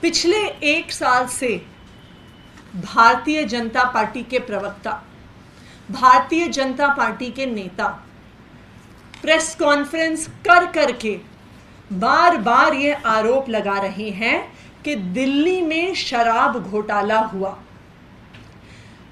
पिछले एक साल से भारतीय जनता पार्टी के प्रवक्ता, भारतीय जनता पार्टी के नेता प्रेस कॉन्फ्रेंस कर करके बार बार ये आरोप लगा रहे हैं कि दिल्ली में शराब घोटाला हुआ।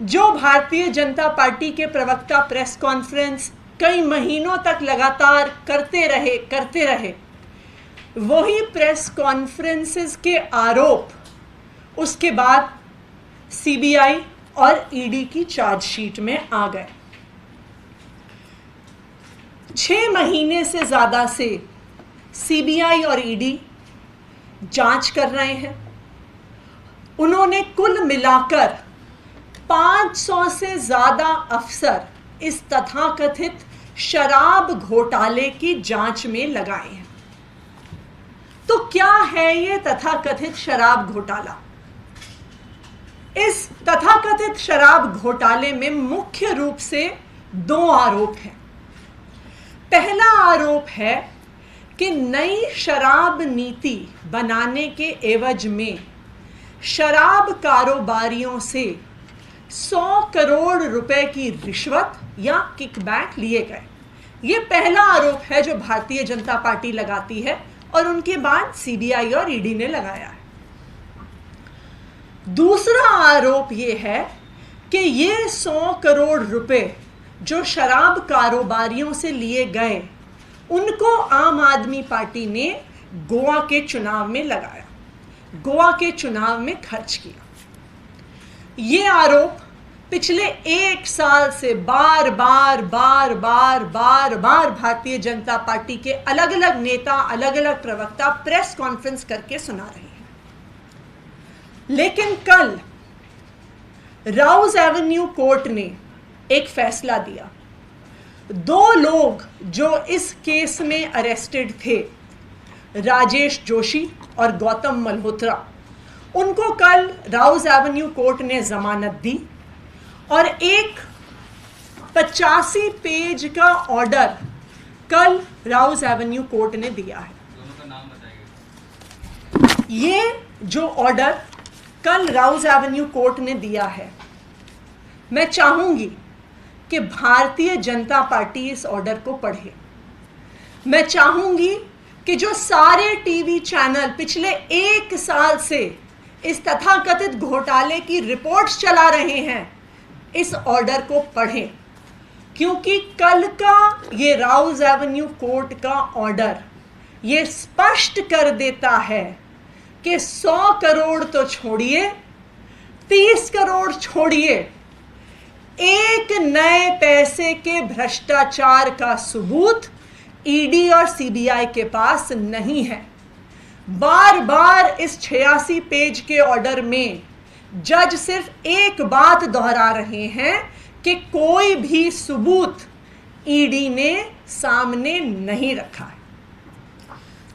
जो भारतीय जनता पार्टी के प्रवक्ता प्रेस कॉन्फ्रेंस कई महीनों तक लगातार करते रहे, वही प्रेस कॉन्फ्रेंसेस के आरोप उसके बाद सीबीआई और ईडी की चार्जशीट में आ गए। 6 महीने से ज्यादा से सीबीआई और ईडी जांच कर रहे हैं। उन्होंने कुल मिलाकर 500 से ज्यादा अफसर इस तथाकथित शराब घोटाले की जांच में लगाए हैं। तो क्या है ये तथाकथित शराब घोटाला? इस तथाकथित शराब घोटाले में मुख्य रूप से 2 आरोप हैं। पहला आरोप है कि नई शराब नीति बनाने के एवज में शराब कारोबारियों से 100 करोड़ रुपए की रिश्वत या किकबैक लिए गए। ये पहला आरोप है जो भारतीय जनता पार्टी लगाती है और उनके बाद सीबीआई और ईडी ने लगाया है। दूसरा आरोप ये है कि ये 100 करोड़ रुपए जो शराब कारोबारियों से लिए गए उनको आम आदमी पार्टी ने गोवा के चुनाव में लगाया, गोवा के चुनाव में खर्च किया। ये आरोप पिछले एक साल से बार बार भारतीय जनता पार्टी के अलग अलग नेता, अलग अलग प्रवक्ता प्रेस कॉन्फ्रेंस करके सुना रहे हैं। लेकिन कल राउज एवेन्यू कोर्ट ने एक फैसला दिया। 2 लोग जो इस केस में अरेस्टेड थे, राजेश जोशी और गौतम मल्होत्रा, उनको कल राउज एवेन्यू कोर्ट ने जमानत दी और एक 85 पेज का ऑर्डर कल राउज एवेन्यू कोर्ट ने दिया है। दोनों का नाम बताइए। ये जो ऑर्डर कल राउज एवेन्यू कोर्ट ने दिया है, मैं चाहूंगी कि भारतीय जनता पार्टी इस ऑर्डर को पढ़े। मैं चाहूंगी कि जो सारे टीवी चैनल पिछले एक साल से इस तथाकथित घोटाले की रिपोर्ट्स चला रहे हैं, इस ऑर्डर को पढ़ें, क्योंकि कल का ये राउज एवेन्यू कोर्ट का ऑर्डर ये स्पष्ट कर देता है कि 100 करोड़ तो छोड़िए, 30 करोड़ छोड़िए, एक नए पैसे के भ्रष्टाचार का सबूत ईडी और सीबीआई के पास नहीं है। बार बार इस 86 पेज के ऑर्डर में जज सिर्फ एक बात दोहरा रहे हैं कि कोई भी सबूत ईडी ने सामने नहीं रखा है।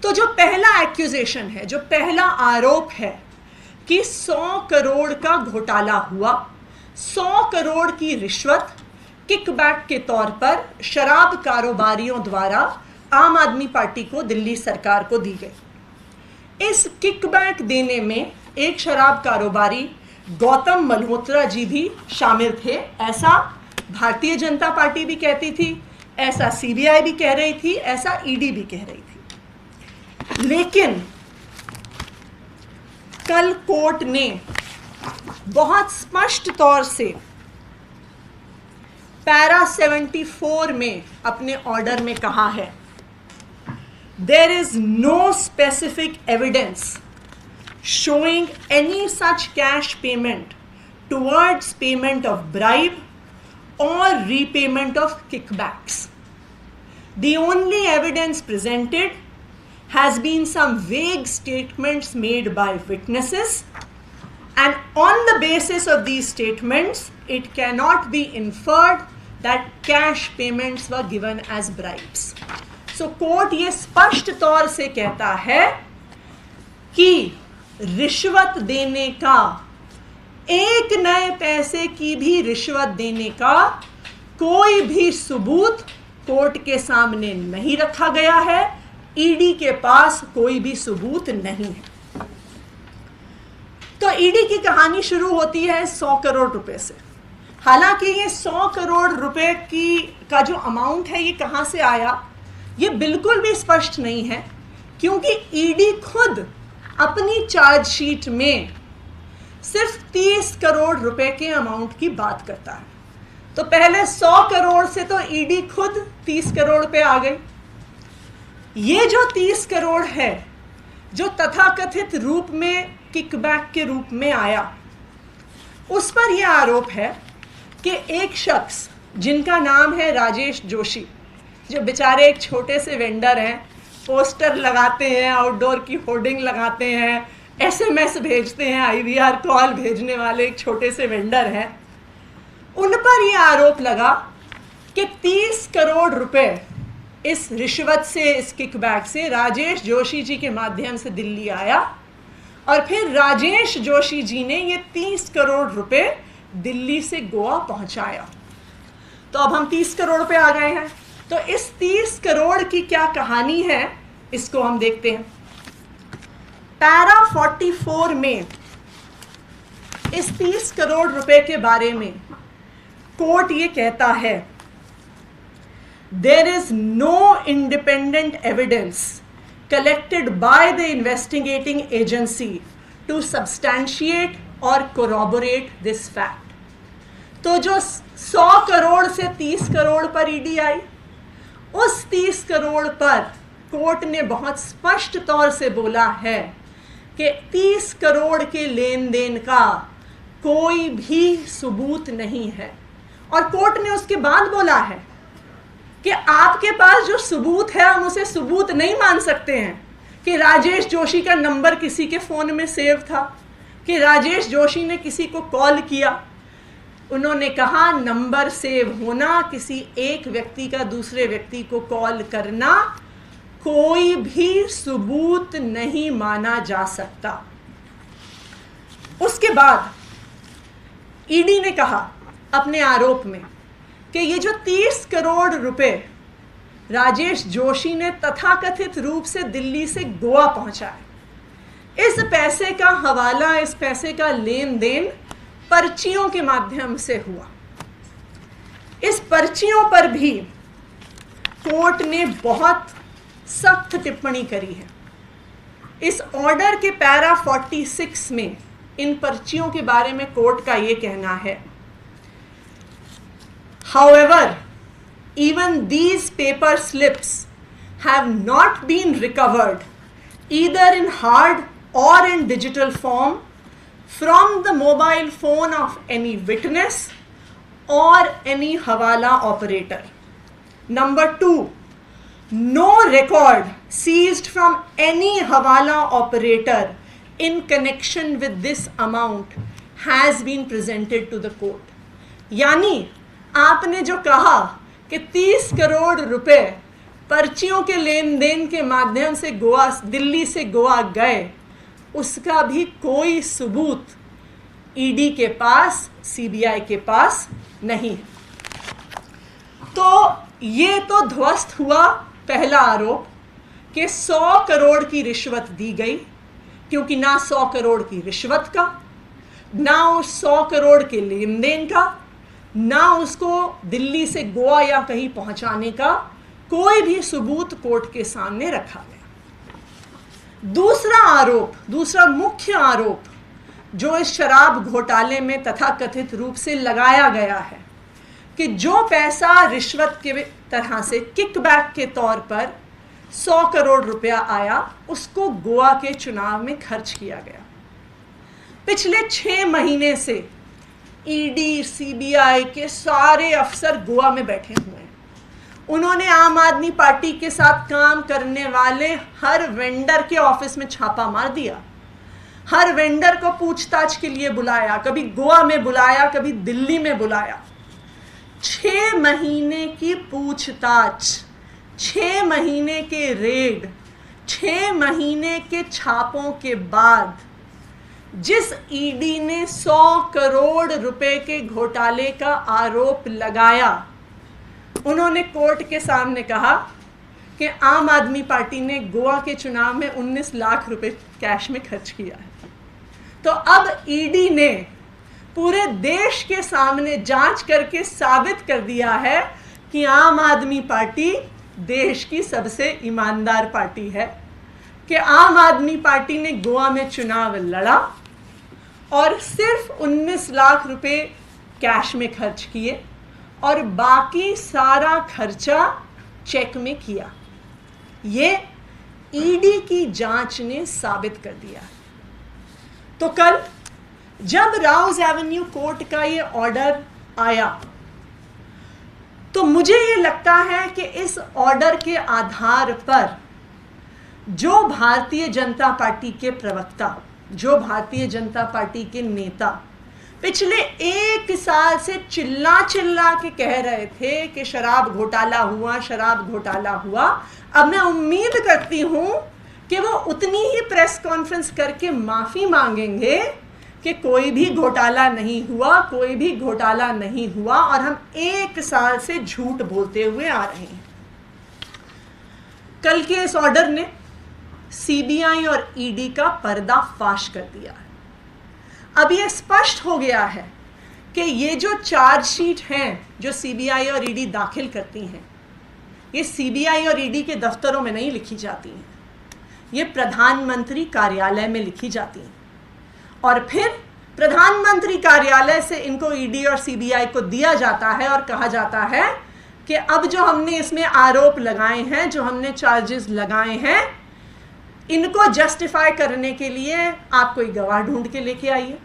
तो जो पहला एक्यूजेशन है, जो पहला आरोप है कि 100 करोड़ का घोटाला हुआ, 100 करोड़ की रिश्वत किकबैक के तौर पर शराब कारोबारियों द्वारा आम आदमी पार्टी को, दिल्ली सरकार को दी गई। इस किकबैक देने में एक शराब कारोबारी गौतम मल्होत्रा जी भी शामिल थे, ऐसा भारतीय जनता पार्टी भी कहती थी, ऐसा सीबीआई भी कह रही थी, ऐसा ईडी भी कह रही थी। लेकिन कल कोर्ट ने बहुत स्पष्ट तौर से पैरा 74 में अपने ऑर्डर में कहा है, there is no specific evidence showing any such cash payment towards payment of bribe or repayment of kickbacks. The only evidence presented has been some vague statements made by witnesses, and on the basis of these statements, it cannot be inferred that cash payments were given as bribes. So court ये स्पष्ट तौर से कहता है कि रिश्वत देने का, एक नए पैसे की भी रिश्वत देने का कोई भी सबूत कोर्ट के सामने नहीं रखा गया है। ईडी के पास कोई भी सबूत नहीं है। तो ईडी की कहानी शुरू होती है 100 करोड़ रुपए से। हालांकि ये 100 करोड़ रुपए का जो अमाउंट है ये कहाँ से आया ये बिल्कुल भी स्पष्ट नहीं है, क्योंकि ईडी खुद अपनी चार्जशीट में सिर्फ 30 करोड़ रुपए के अमाउंट की बात करता है। तो पहले 100 करोड़ से तो ईडी खुद 30 करोड़ पे आ गई। ये जो 30 करोड़ है जो तथाकथित रूप में किकबैक के रूप में आया, उस पर यह आरोप है कि एक शख्स जिनका नाम है राजेश जोशी, जो बेचारे एक छोटे से वेंडर हैं, पोस्टर लगाते हैं, आउटडोर की होर्डिंग लगाते हैं, एसएमएस भेजते हैं, आईवीआर कॉल भेजने वाले एक छोटे से वेंडर हैं, उन पर यह आरोप लगा कि 30 करोड़ रुपए इस रिश्वत से, इस किकबैक से राजेश जोशी जी के माध्यम से दिल्ली आया और फिर राजेश जोशी जी ने ये 30 करोड़ रुपए दिल्ली से गोवा पहुंचाया। तो अब हम 30 करोड़ पे आ गए हैं। तो इस 30 करोड़ की क्या कहानी है इसको हम देखते हैं। पैरा 44 में इस 30 करोड़ रुपए के बारे में कोर्ट ये कहता है, there is no independent evidence collected by the investigating agency to substantiate or corroborate this fact। तो जो 100 करोड़ से 30 करोड़ पर ईडी आई, उस 30 करोड़ पर कोर्ट ने बहुत स्पष्ट तौर से बोला है कि 30 करोड़ के लेन देन का कोई भी सबूत नहीं है। और कोर्ट ने उसके बाद बोला है कि आपके पास जो सबूत है हम उसे सबूत नहीं मान सकते हैं कि राजेश जोशी का नंबर किसी के फ़ोन में सेव था, कि राजेश जोशी ने किसी को कॉल किया। उन्होंने कहा नंबर सेव होना, किसी एक व्यक्ति का दूसरे व्यक्ति को कॉल करना कोई भी सबूत नहीं माना जा सकता। उसके बाद ईडी ने कहा अपने आरोप में कि ये जो 30 करोड़ रुपए राजेश जोशी ने तथाकथित रूप से दिल्ली से गोवा पहुंचाए, इस पैसे का हवाला, इस पैसे का लेन देन पर्चियों के माध्यम से हुआ। इस पर्चियों पर भी कोर्ट ने बहुत सख्त टिप्पणी करी है। इस ऑर्डर के पैरा 46 में इन पर्चियों के बारे में कोर्ट का ये कहना है, however, even these paper slips have not been recovered either in hard or in digital form from the mobile phone of any witness or any hawala operator. Number 2, no record seized from any hawala operator in connection with this amount has been presented to the court। यानी आपने जो कहा कि 30 करोड़ रुपए पर्चियों के लेन then के माध्यम से गोवा, दिल्ली से गोवा गए, उसका भी कोई सबूत ईडी के पास, सीबीआई के पास नहीं है। तो ये तो ध्वस्त हुआ पहला आरोप कि 100 करोड़ की रिश्वत दी गई, क्योंकि ना 100 करोड़ की रिश्वत का, ना उस 100 करोड़ के लेन देन का, ना उसको दिल्ली से गोवा या कहीं पहुंचाने का कोई भी सबूत कोर्ट के सामने रखा गया। दूसरा आरोप, दूसरा मुख्य आरोप जो इस शराब घोटाले में तथाकथित रूप से लगाया गया है कि जो पैसा रिश्वत के तरह से किकबैक के तौर पर 100 करोड़ रुपया आया, उसको गोवा के चुनाव में खर्च किया गया। पिछले 6 महीने से ईडी, सीबीआई के सारे अफसर गोवा में बैठे हुए हैं। उन्होंने आम आदमी पार्टी के साथ काम करने वाले हर वेंडर के ऑफिस में छापा मार दिया, हर वेंडर को पूछताछ के लिए बुलाया, कभी गोवा में बुलाया, कभी दिल्ली में बुलाया। 6 महीने की पूछताछ, 6 महीने के रेड, 6 महीने के छापों के बाद जिस ईडी ने 100 करोड़ रुपए के घोटाले का आरोप लगाया, उन्होंने कोर्ट के सामने कहा कि आम आदमी पार्टी ने गोवा के चुनाव में 19 लाख रुपए कैश में खर्च किया है। तो तो अब ईडी ने पूरे देश के सामने जांच करके साबित कर दिया है कि आम आदमी पार्टी देश की सबसे ईमानदार पार्टी है, कि आम आदमी पार्टी ने गोवा में चुनाव लड़ा और सिर्फ 19 लाख रुपए कैश में खर्च किए और बाकी सारा खर्चा चेक में किया। ये ईडी की जांच ने साबित कर दिया। तो कल जब राउज एवेन्यू कोर्ट का ये ऑर्डर आया तो मुझे ये लगता है कि इस ऑर्डर के आधार पर जो भारतीय जनता पार्टी के प्रवक्ता, जो भारतीय जनता पार्टी के नेता पिछले 1 साल से चिल्ला चिल्ला के कह रहे थे कि शराब घोटाला हुआ, शराब घोटाला हुआ, अब मैं उम्मीद करती हूं कि वो उतनी ही प्रेस कॉन्फ्रेंस करके माफी मांगेंगे कि कोई भी घोटाला नहीं हुआ, कोई भी घोटाला नहीं हुआ और हम 1 साल से झूठ बोलते हुए आ रहे हैं। कल के इस ऑर्डर ने सीबीआई और ईडी का पर्दाफाश कर दिया है। अब ये स्पष्ट हो गया है कि ये जो चार्जशीट हैं जो सीबीआई और ईडी दाखिल करती हैं, ये सीबीआई और ईडी के दफ्तरों में नहीं लिखी जाती हैं, ये प्रधानमंत्री कार्यालय में लिखी जाती हैं और फिर प्रधानमंत्री कार्यालय से इनको ईडी और सीबीआई को दिया जाता है और कहा जाता है कि अब जो हमने इसमें आरोप लगाए हैं, जो हमने चार्जेस लगाए हैं, इनको जस्टिफाई करने के लिए आप कोई गवाह ढूंढ के लेके आइए,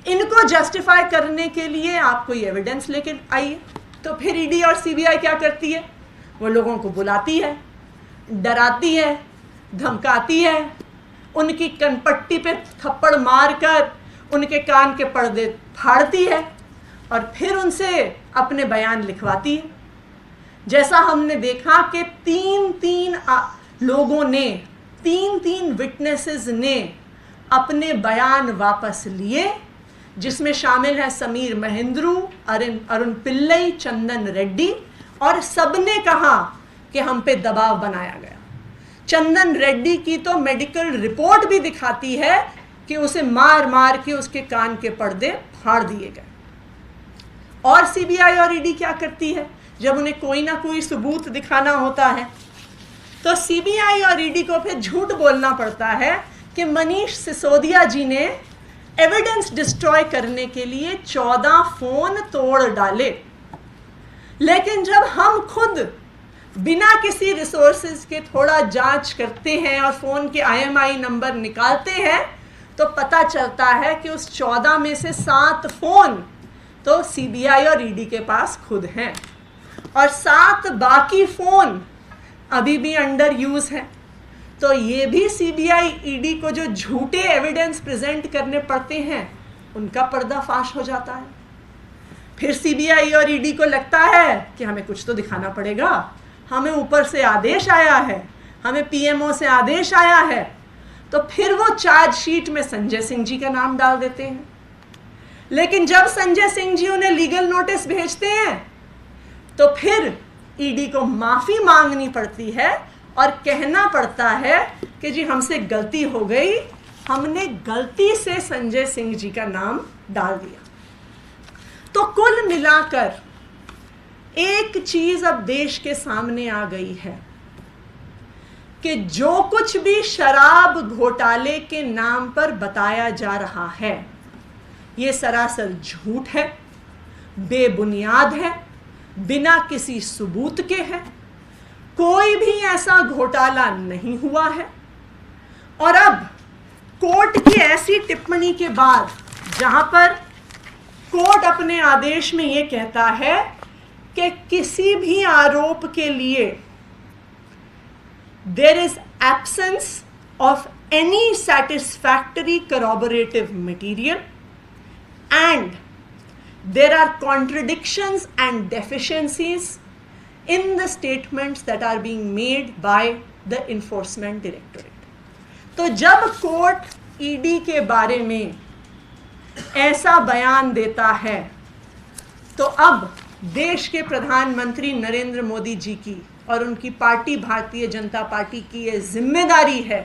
इनको जस्टिफाई करने के लिए आप कोई एविडेंस लेके आइए। तो फिर ईडी और सीबीआई क्या करती है? वो लोगों को बुलाती है, डराती है, धमकाती है, उनकी कनपट्टी पे थप्पड़ मारकर उनके कान के पर्दे फाड़ती है और फिर उनसे अपने बयान लिखवाती है। जैसा हमने देखा कि 3 लोगों ने, 3 विटनेसेस ने अपने बयान वापस लिए, जिसमें शामिल है समीर महेंद्रू, अरुण पिल्लई, चंदन रेड्डी, और सबने कहा कि हम पे दबाव बनाया गया। चंदन रेड्डी की तो मेडिकल रिपोर्ट भी दिखाती है कि उसे मार मार के उसके कान के पर्दे फाड़ दिए गए। और सीबीआई और ईडी क्या करती है? जब उन्हें कोई ना कोई सबूत दिखाना होता है तो सीबीआई और ईडी को फिर झूठ बोलना पड़ता है कि मनीष सिसोदिया जी ने एविडेंस डिस्ट्रॉय करने के लिए 14 फोन तोड़ डाले। लेकिन जब हम खुद बिना किसी रिसोर्सेज के थोड़ा जांच करते हैं और फ़ोन के IMEI नंबर निकालते हैं तो पता चलता है कि उस 14 में से 7 फ़ोन तो सीबीआई और ईडी के पास खुद हैं और 7 बाकी फ़ोन अभी भी अंडर यूज़ हैं। तो ये भी सीबीआई ईडी को जो झूठे एविडेंस प्रेजेंट करने पड़ते हैं उनका पर्दाफाश हो जाता है। फिर सीबीआई और ईडी को लगता है कि हमें कुछ तो दिखाना पड़ेगा, हमें ऊपर से आदेश आया है, हमें पीएमओ से आदेश आया है, तो फिर वो चार्जशीट में संजय सिंह जी का नाम डाल देते हैं। लेकिन जब संजय सिंह जी उन्हें लीगल नोटिस भेजते हैं तो फिर ईडी को माफ़ी मांगनी पड़ती है और कहना पड़ता है कि जी हमसे गलती हो गई, हमने गलती से संजय सिंह जी का नाम डाल दिया। तो कुल मिलाकर एक चीज अब देश के सामने आ गई है कि जो कुछ भी शराब घोटाले के नाम पर बताया जा रहा है ये सरासर झूठ है, बेबुनियाद है, बिना किसी सबूत के है। कोई भी ऐसा घोटाला नहीं हुआ है। और अब कोर्ट की ऐसी टिप्पणी के बाद जहां पर कोर्ट अपने आदेश में ये कहता है कि किसी भी आरोप के लिए there is absence of any satisfactory corroborative material and there are contradictions and deficiencies in the statements that are being made by the enforcement directorate। तो जब कोर्ट ईडी के बारे में ऐसा बयान देता है तो अब देश के प्रधानमंत्री नरेंद्र मोदी जी की और उनकी पार्टी भारतीय जनता पार्टी की ये जिम्मेदारी है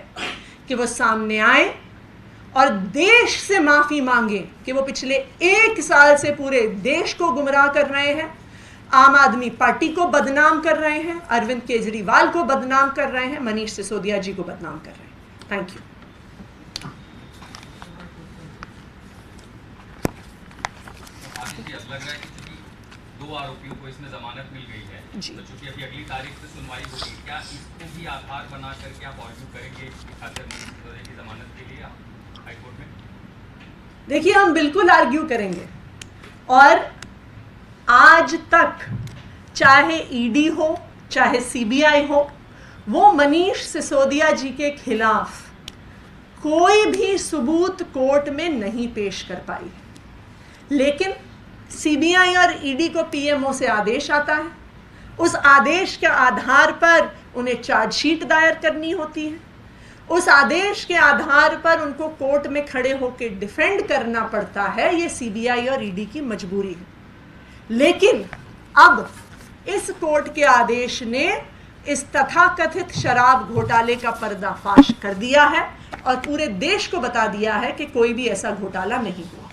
कि वो सामने आए और देश से माफी मांगे कि वो पिछले 1 साल से पूरे देश को गुमराह कर रहे हैं, आम आदमी पार्टी को बदनाम कर रहे हैं, अरविंद केजरीवाल को बदनाम कर रहे हैं, मनीष सिसोदिया जी को बदनाम कर रहे हैं। Thank you. लग रहा है कि चूंकि 2 आरोपियों को इसमें जमानत मिल गई है, तो चूंकि अभी अगली तारीख से सुनवाई होगी, क्या इसको भी आधार बना करके आप आर्ग्यू करेंगे खासकर मनीष सिसोदिया की जमानत के लिए हाईकोर्ट में? देखिए, हम बिल्कुल आर्ग्यू करेंगे, और आज तक चाहे ईडी हो चाहे सीबीआई हो, वो मनीष सिसोदिया जी के खिलाफ कोई भी सबूत कोर्ट में नहीं पेश कर पाई है। लेकिन सीबीआई और ईडी को पीएमओ से आदेश आता है, उस आदेश के आधार पर उन्हें चार्जशीट दायर करनी होती है, उस आदेश के आधार पर उनको कोर्ट में खड़े होकर डिफेंड करना पड़ता है। ये सीबीआई और ईडी की मजबूरी है। लेकिन अब इस कोर्ट के आदेश ने इस तथाकथित शराब घोटाले का पर्दाफाश कर दिया है और पूरे देश को बता दिया है कि कोई भी ऐसा घोटाला नहीं हुआ।